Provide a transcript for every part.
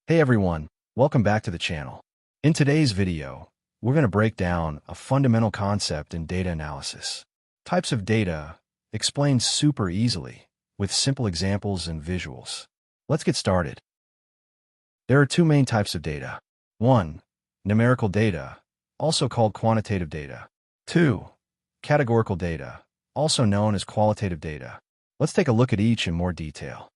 Hey everyone, welcome back to the channel. In today's video, we're going to break down a fundamental concept in data analysis. Types of data explained super easily with simple examples and visuals. Let's get started. There are two main types of data. 1. Numerical data, also called quantitative data. 2. Categorical data, also known as qualitative data. Let's take a look at each in more detail.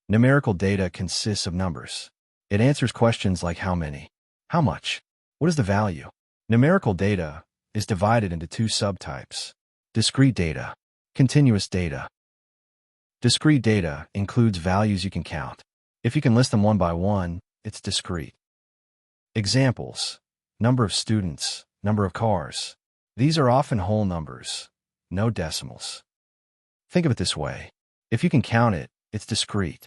Numerical data consists of numbers. It answers questions like how many, how much, what is the value. Numerical data is divided into two subtypes: discrete data, continuous data. Discrete data includes values you can count. If you can list them one by one, it's discrete. Examples: number of students, number of cars. These are often whole numbers, no decimals. Think of it this way: if you can count it, it's discrete.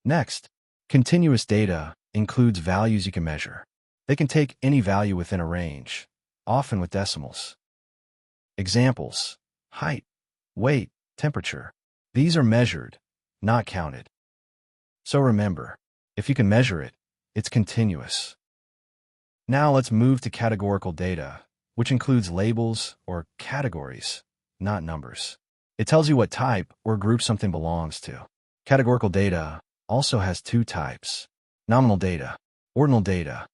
Next, continuous data includes values you can measure. They can take any value within a range, often with decimals. Examples: height, weight, temperature. These are measured, not counted. So remember, if you can measure it, it's continuous. Now let's move to categorical data, which includes labels or categories, not numbers. It tells you what type or group something belongs to. Categorical data also has two types: nominal data, ordinal data.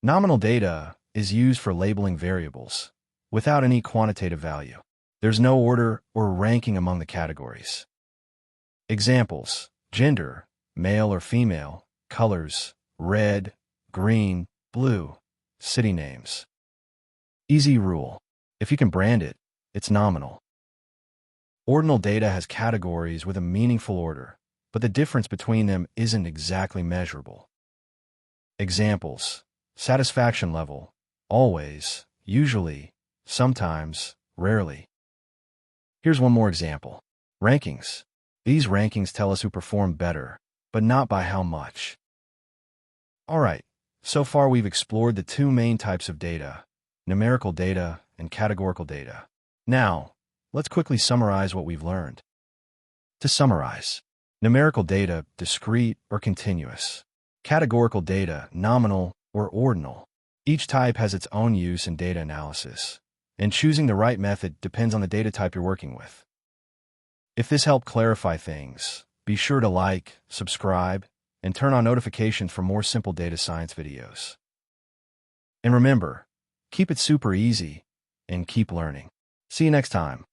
Nominal data is used for labeling variables without any quantitative value. There's no order or ranking among the categories. Examples: gender, male or female, colors, red, green, blue, city names. Easy rule: if you can brand it, it's nominal. Ordinal data has categories with a meaningful order, but the difference between them isn't exactly measurable. Examples: satisfaction level, always, usually, sometimes, rarely. Here's one more example: rankings. These rankings tell us who performed better, but not by how much. Alright, so far we've explored the two main types of data: numerical data and categorical data. Now, let's quickly summarize what we've learned. To summarize: numerical data, discrete or continuous. Categorical data, nominal or ordinal. Each type has its own use in data analysis, and choosing the right method depends on the data type you're working with. If this helped clarify things, be sure to like, subscribe, and turn on notifications for more simple data science videos. And remember, keep it super easy and keep learning. See you next time.